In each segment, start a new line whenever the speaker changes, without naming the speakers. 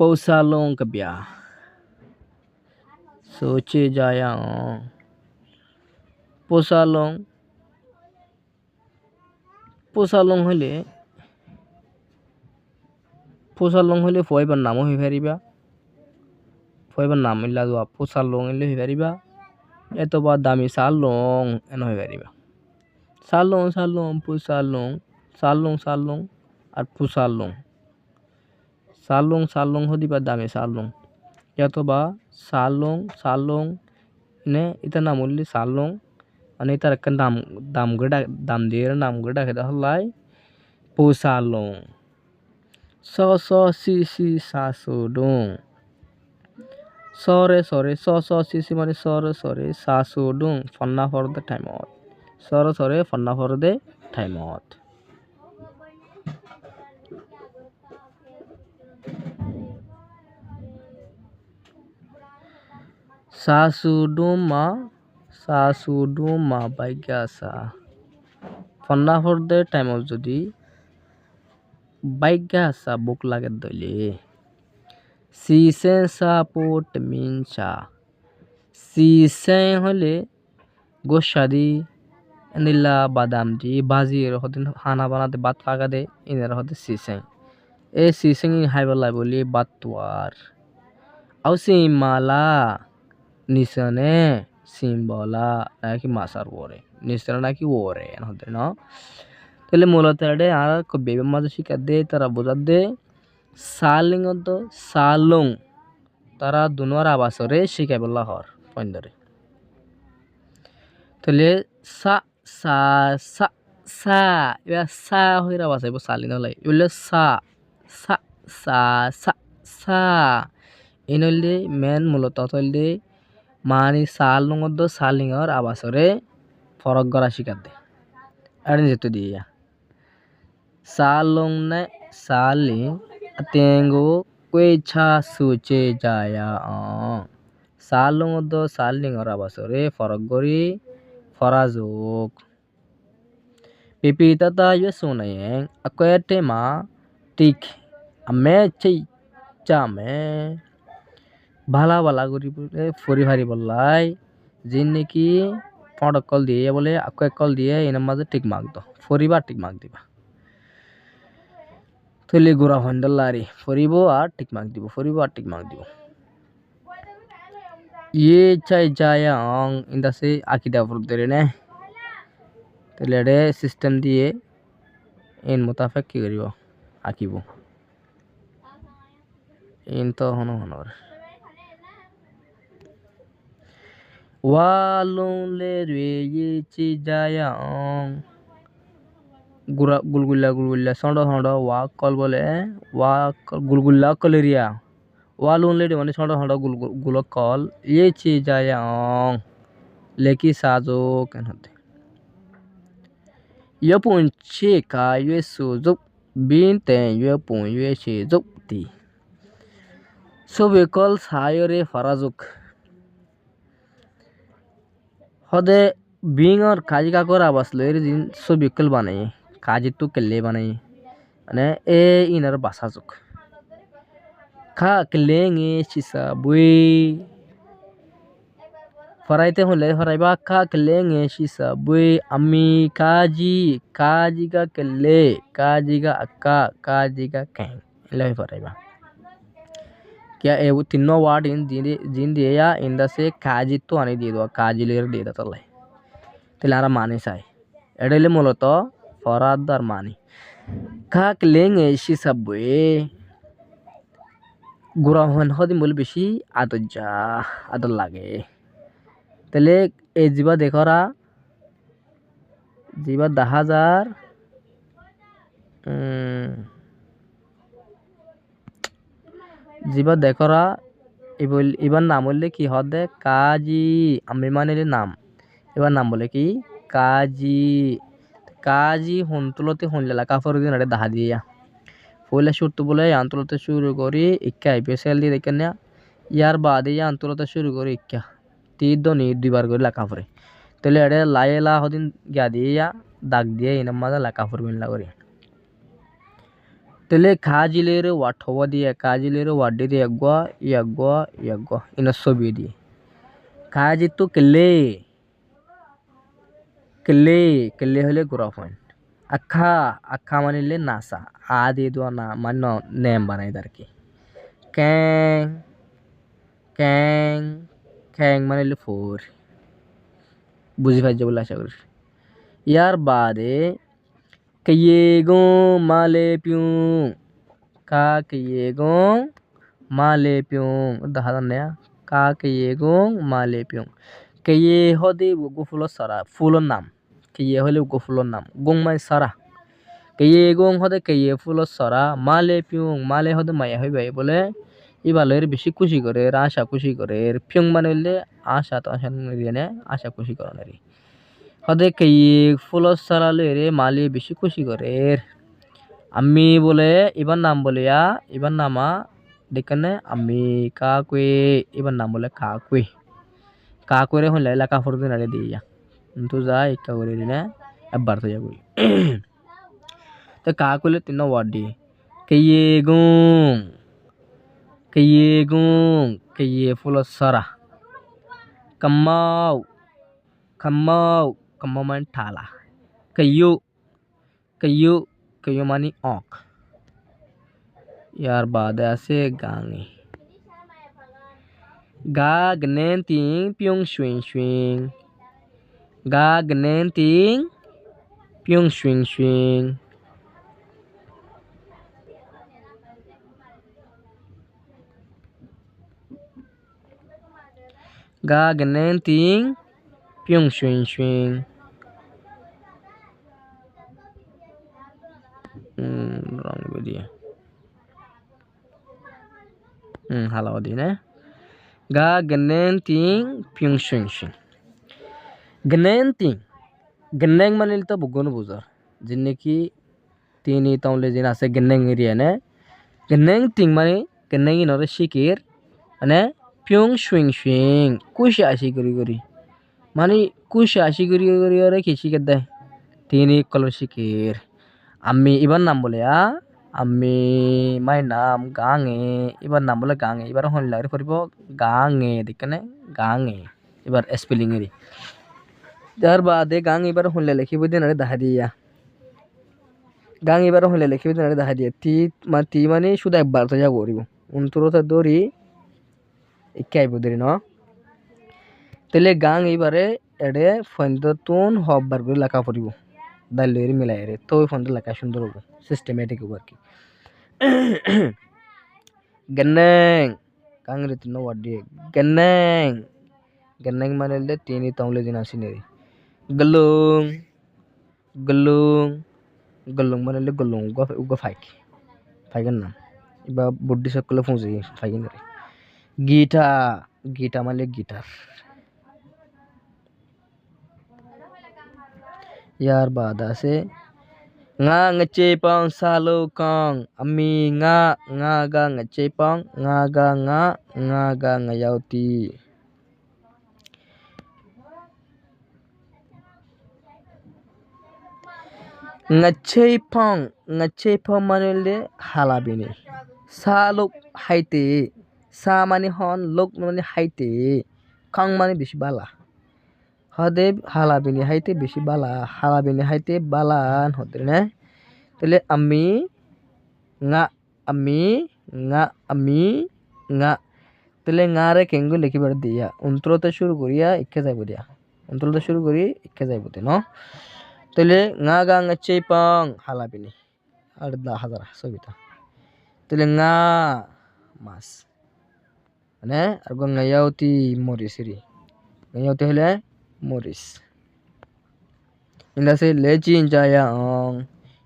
Posalong ka biya soche jaya পোষালং পোষালং হইলে ফয়বার নামও হই পারিবা ফয়বার নাম হইলা যোৱা পোষালং হইলে হই পারিবা এতবা দামি সালং এন হই পারিবা সালং সালং পোষালং সালং সালং আর পোষালং সালং সালং হদিবা দামি সালং এতবা সালং সালং নে ইতা নাম হইলে সালং અને તાર એક દામ દેર નામ ગડા કે હલાય પોસાલોং સો સો সি সি সাসো ডং সরে সরে স স সি সি মানে সরে সরে সাসো ডং ফন্না ফর দ্য টাইম আউট সরে সরে ফন্না ফর দ্য টাইম আউট সাসুডুমা বাইগাসা ফন্না ফর দ্য টাইম আউট যদি বাইগাসা বুক লাগে দইলে সিসেন সাপোর্ট মিনসা সিসেন হলে গোসাদি নীলা বাদাম দি বাজি হদিন হানা বানাতে বাত ফাগা দে ইনার হতে সিসেন এ সিসেন হাইবালাই বলি বাতুয়ার আউ সিমালা নিসনে সিম্বলা নাকি মাসার ওরে নিসনে নাকি ওরে হতে না তাহলে মূলত এডে আর বেবে মাঝে শিখা দে তারা বোঝা দে সালিং তো সালং তারা দুনোর আবাসরে শিখাই বললা হর পয়েন্টরে তাহলে সা সা সা সা এবার সা হইরা বাসাইব সালিং হলাই এগুলো সা সা সা সা সা এই নইলে মেন মূলত হইলে মানি সালং তো সালিংর আবাসরে ফরক করা শিখার দে আর যেতে দিয়া সালং নে সালিং তেঙ্গো কইছা সুচে যায়া সালং তো সালিংর আবাসরে ফরক গরি ফরাজুক pipitata yue sunayeng akwete ma tik ame chei chame ভালা ভালা করি বলে ফরি ভারি বললাই যে নাকি পড়ক কল দিয়ে বলে আকো এক কল দিয়ে এনার মাঝে টিক মার্ক দাও ফরিবার টিক মার্ক দিবা তৈলি গোড়া হন্ডাল্লারি ফরিব আর টিক মার্ক দিব ফরিব আর টিক মার্ক দিব ইয়ে চাই যায় অং ইন্দাসে আকি দেওয়া ফুট ধরে নে তাহলে এটা সিস্টেম দিয়ে এন মোতাফেক কি করিব আঁকিব এন তো হন হনর ওয়ালং লে রে ইচি জায়া গুলগুল্লা সন্ড সন্ড ওয়া কল বলে ওয়া গুলগুল্লা কলেরিয়া ওয়ালং লে মানে সন্ড সন্ড গুল কল ইচি জায়া লেকি সাজো কেন হতে ইয়ে পুঞ্চি কা ইয়ে সুজুক বিন তেন ইয়ে পুন ইয়ে সুজুক দি সবে কল সায়রে ফারাজুক হদে বিংর কাজি কাকর আবাস লয়ের দিন সবে কল বানাই কাজি তো কেলে বানাই মানে এ ইনার বাসাজুক খা কেলেং এ চিসা বুই ফরাইতে হলে ফরাইবা খা কেলেং এ চিসা বুই আমি কাজি কা কেলে কাজি কা আক্কা কাজি কা কেং লাই ফরাইবা क्या ए वो तीनों वार्ड इन जिन दिए या इंदा से काजी तो आने दिए दो काजी लेर दिए था तले तिलारा माने साई एडेले मोलो तो फरादार मानी काक लेंगे इसी सब बुए गुराहन हो दिन बोले बेशी आदर लागे तले ए जीवा देखो रा जीवा 10,000 जीवा देखो रा এবার নাম বললে কি হবে কাজী আমি মানে নাম এবার নাম বলে কি কাজী হন্তলতে হনলা কাফর দিন আরে দাহা দিয়া ফলে শুরু বলে আন্তলতে শুরু করি ইক্কা আইপিএসএল দিয়ে দেখেন না ইয়ার বাদে আন্তলতে শুরু করি ইক্কা নি দুইবার করে লেখা পড়ে তাহলে এটা লাইলা হদিন গিয়া দিয়া দাগ দিয়ে এনার মাঝে লেখা পড়বেন না করে Tele kajilere wathowa dia kajilere wadde yagwa ina sobi di. Kaji tu kele hole gura point. Akka manile nasa adi dua na manno name banai darki. Kang manile four. বুঝি পাইছে বলে আশা করি ইয়ার বাদে কেয়েগো মালে পিউ কেয়েগো মালে পিউ দেখা নেয়া কেয়েগো মালে পিউ কেয়ে হদে গো ফুলর নাম কেয়ে হলে গো ফুলর নাম গং মাই সারা কেয়েগো হদে কেয়ে ফুলর সারা মালে হদে মায়া হইবাই বলে ইবালের বেশি খুশি করে আশা খুশি করে পিউং মানে হইলে আশা তো আশা নিয়ে আশা খুশি করার হদে কেয়ে ফুলর সারা লইরে মালে বেশি খুশি করে আমি বলে এবার নাম বলিয়া এবার নামা দেখনে আমি কাকুয়ে এবার নাম বলে কাকুয়ে হলে এলাকা ফোরদিন আরে দিয়া কিন্তু যা একা করে দিনে একবার তো যাবই তো কাকুলে তিন ওয়ার্ড দি কেয়ে ফুলর সারা কাম্মাও মানে ঠালা kayu মানে অক ইয়ার বাদে আছে গাঙে গা গনেন তিং পিয়ং গা গনেন তিং পিয়ং গা গনেন তিং পিয়ং wrong video halaw di ne ga genen ting pyung genen ting geneng manil to bugon buzar jinne ki tini taunle jin ase geneng area ne geneng ting mane geneng inore shikir মানে pyung kushi ashi gori মানে kushi ashi gori ore ki shikir dai tini color shikir আমি এবার নাম বলে আমি মাই নাম গাঙে এবার নাম বলে গাঙে এবার হন লাগে পড়ব গাঙে দেখনে গাঙে এবার স্পেলিং এর যার বাদে গাঙ এবার হলে লিখিব দিন আরে দেখা দিয়া গাঙ এবার হলে লিখিব দিন আরে দেখা দিয়া তি মানে শুধু একবার তো যা করিব উন্তরতা দড়ি ইকাইব দড়ি ন তাহলে গাঙ এবারে এডে ফন্দতুন হববার করে লেখা পড়িব দাইলের মিলাই রে তো ফন্দ লেখা সুন্দর হবো সিস্টেমেটিক হবো আর কি গন্নেং কাংরে তিন ওয়ার্ড দিয়ে গন্নেং মানে লে তিনি তাউলে দিন আসি নে গলুং মানে লে গলুং উগা ফাইকেন নাম এবার বুদ্ধি সকলে ফুঁজি ফাইকেন রে গিটা মানে গিটার ইয়ার বাদ আছে nga ngecepang salukang ami nga ga ngecepang nga ga ngayauti ngecepang manile halabini saluk haite sa mani hon lok mani haite kang mani beshi bala হদে হালাবিনি হাইতে বেশি বালা হালাবিনি হাইতে বালান হতে না তাহলে আমি তাহলে রে কেঙ্গু লিখিবার দিয়া অন্তরতে শুরু করিয়া ইকে যাইব দিয়া অন্তরতে শুরু করি ইকে যাইব দে ন তাহলে গা চেই পাং হালাবিনি আর 10,000 ছবিটা তাহলে মাছ মানে আর গায়াউতি মরিসিরি গায়াউতি হলে Morris. Indah saya lecin jaya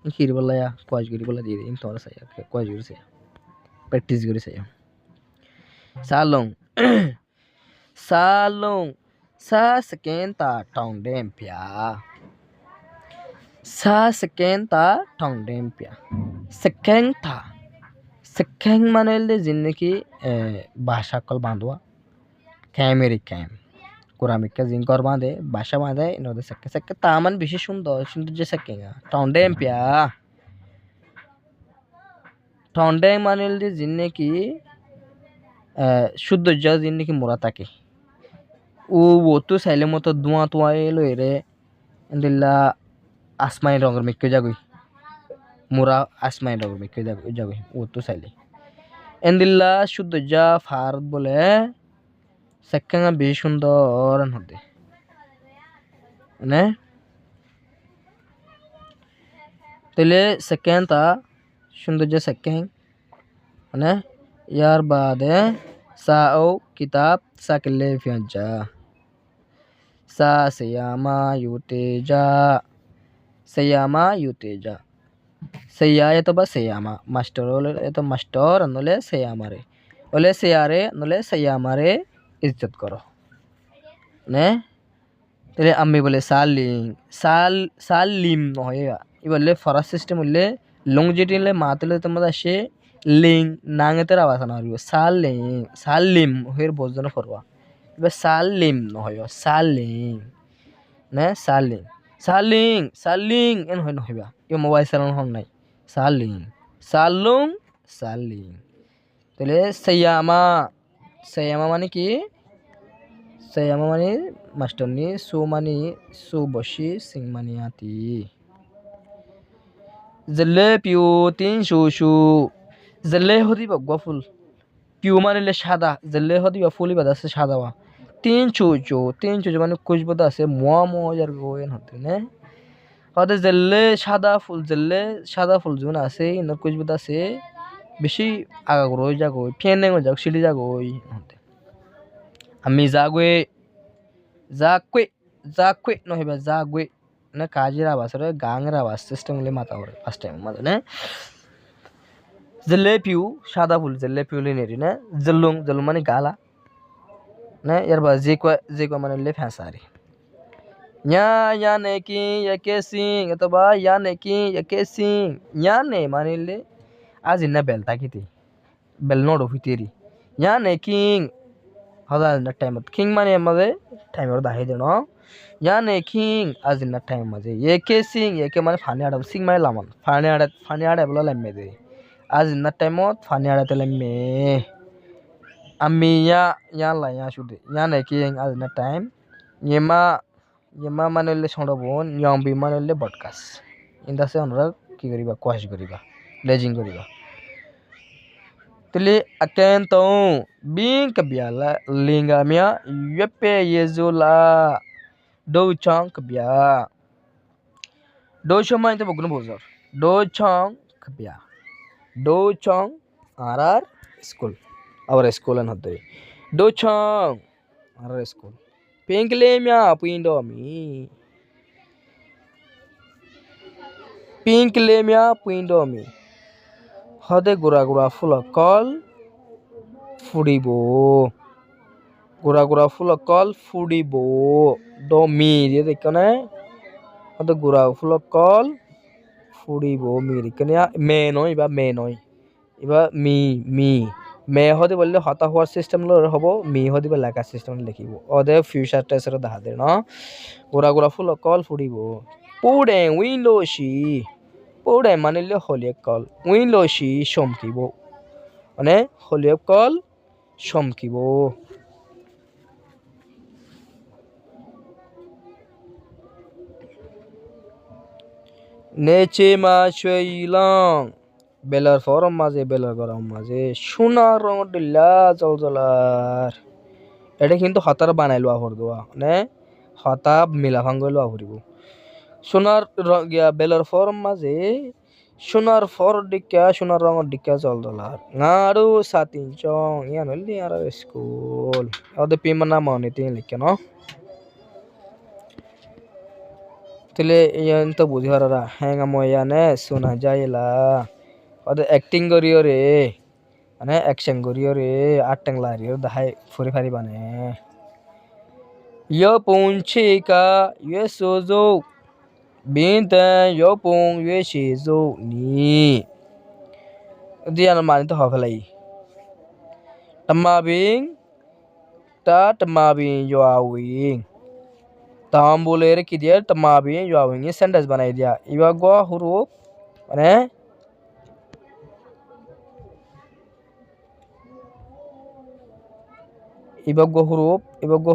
ini kiri bola ya, kuas giri bola di ini toras saya, kuas giri saya, practice giri saya. Salong, sa sekenta tong dempia, sekeng mana le jinne ki bahasa kol bandwa, kameri kam. কোরামিকা জিঙ্কর বাঁধে বাসা বাঁধে নদী সাক্কে তামান বেশি সুন্দর যে সাক্কে টাউন্ডে এমপিয়া টন্ডাই মানিল দি জিন্নে কি সৌন্দর্য জিন্নে কি মোরা থাকে ও তো চাইলে মতো ধোঁয়া তোয়া এলো এরে এন্দিল্লা আসমাই রঙের মেঘকে যাগুই মোরা আসমাই রঙের মেঘকে যাগুই ও তো চাইলে এন্দিল্লা সৌন্দর্য ভারত বলে সেখানে বেশ সুন্দর হতে মানে তাহলে সেকেন্ড তা সৌন্দর্য সেকেন্ড মানে ইয়ার বাদে সাও কিতাব সাকলে ফিয়াজা sa sayama yuteja sayama yuteja saya itu ba sayama master ole itu master nole sayama re ole sayare nole sayama re ইজ্জত করো নে তাহলে আমি বলে সালিম নহয় এবারে ফরাস সিস্টেম হলে লং যেটি হলে মাতলে তোমাদের আসে লিং নাঙেতের আওয়াজ না হইব সালিম হইর বোঝন করবা এবার সালিম নহয় সালিম নে সালিং এন হয় নহইবা এ মোবাইল চালানো হন নাই সালুং তাহলে সায়ামা মানে কি সায়ামা মানে মাস্টারনি সু মানে সু বসি সিং মানে আতি জেলে পিউ তিন শু জেলে হদি বগবা ফুল পিউ মানে সাদা জেলে হদি বা ফুলি বাদা আছে সাদা ওয়া তিন চু মানে কুচবদা আছে মজার গোয়েন হতে নে হতে জেলে সাদা ফুল যুন আছে ইনর কুচবদা আছে বেশি আগাগো যাগো ফেনে যাগ সিলি যাগো হতে আমি যাকুয়ে নহইবা যাগুয়ে না কাজের আওয়াজ রে গাঙের আওয়াজ সিস্টেম হলে মাথা ওরে ফার্স্ট টাইম মাথা নে জেলে পিউ সাদা ফুল জেলে পিউ লিনেরি না জেলুং মানে গালা না এর বা যে কো মানে লে ফ্যাসারি ya ne ki ya ke sing অথবা ya ne ki ya ke sing ya ne মানে লে আজ ইন্না বেল তাকিতি বেল নোড হইতেরি ya ne king হদা না টাইম কিং মানে আমাদের টাইমের দাহি দেন ya ne king আজ ইন্না টাইম মাঝে ye ke sing ye ke মানে ফানি আড়া সিং মানে লামান ফানি আড়া বলা লাম্মে দে আজ ইন্না টাইমত ফানি আড়াতে লাম্মে আমি ya la ya শুধু ya ne king আজ ইন্না টাইম yema মানে হলে সন্ডবন yombi মানে হলে বডকাস ইন্দাসে আমরা কি করিবা কোয়াশ করিবা লেজিং করিবা tuli aken to bin kabiala lingamia yepe yezula do chong kabia do chong মানে তো বগুন বোঝর do chong kabia do chong আর স্কুল আবার স্কুল এন হতে do chong আর স্কুল পিঙ্কলেমিয়া পুইন্ডমি হদে গুড়া ফুল কল ফুড়িব ডমি দিয়ে দেখনে হদে গুড়া ফুল কল ফুড়িব মি দেখনে মে নয় এবার মি মে হদে বললে হতা হওয়ার সিস্টেম হব মি হদে লেখার সিস্টেম লিখিব ওদে ফিউচার টেস্টর দেখা দে না গুড়া ফুল কল ফুড়িব পুড়ে পুড়ে মানিলে হলিয়ে কল উইনলসি চমকিব মানে হলিয়ে কল চমকিব নেচে মা চইলং বেলার ফরম মাঝে বেলার গরম মাঝে সোনার রঙ দিল্লা জলজলার এটা কিন্তু হতার বানাই লোয়া ভর দেওয়া মানে হতা মিলা ভাঙ্গ লোয়া ভরিব সোনার বেলার ফরম মাঝে সোনার সোনার রঙের দিকা জলজলার ngaru satin chong yan holi ara school ode pimana mone tin likke no tile yan to buji harara henga moya ne suna jaila ode acting koriyo re মানে অ্যাকশন করিও রে আটং লারিও দাহাই ফুরি ফারি বানে ইয়ো পৌঁছে কা ইয়ে সোজো বিনতান ইয়ো পং ইয়ে শিজো নি দিয়ান মানে তো হফলাই tamabiং yuawing tam bole re ki dia tamabiং yuawing ये सेंटेंस बनाई दिया इवा गो हुरूप মানে ইবগ্য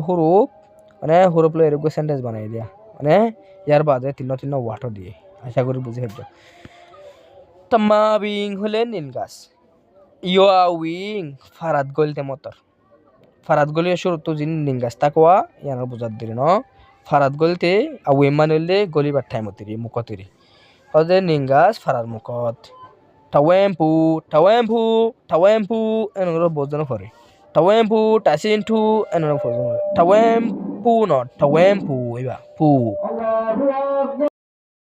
হুরুপ মানে হুরুপ লই এরকম সেন্টেন্স বানাই দিয়া মানে ইয়ার বাদে তিন্ন ওয়াটও দিয়ে আশা করি বুঝে ফেলছো তাম্মা বিং হলে নীল গাছ ইয়া উইং ফারাত গলতে মতর ফারাত গলিয়ে শুরু তো জিন নীল গাছ তাকোয়া ইয়ানোর বুঝার দিলে ন ফারাত গলতে আউই মানলে গলিবার টাইম হতিরি মুখতিরি হদে নীল গাছ ফারার মুখত টাওয়েম্পু এনগুলো বোঝানো পরে টাওয়েম্পু টাসিনটু এনগুলো বোঝানো পরে টাওয়েম্পু ইবা পু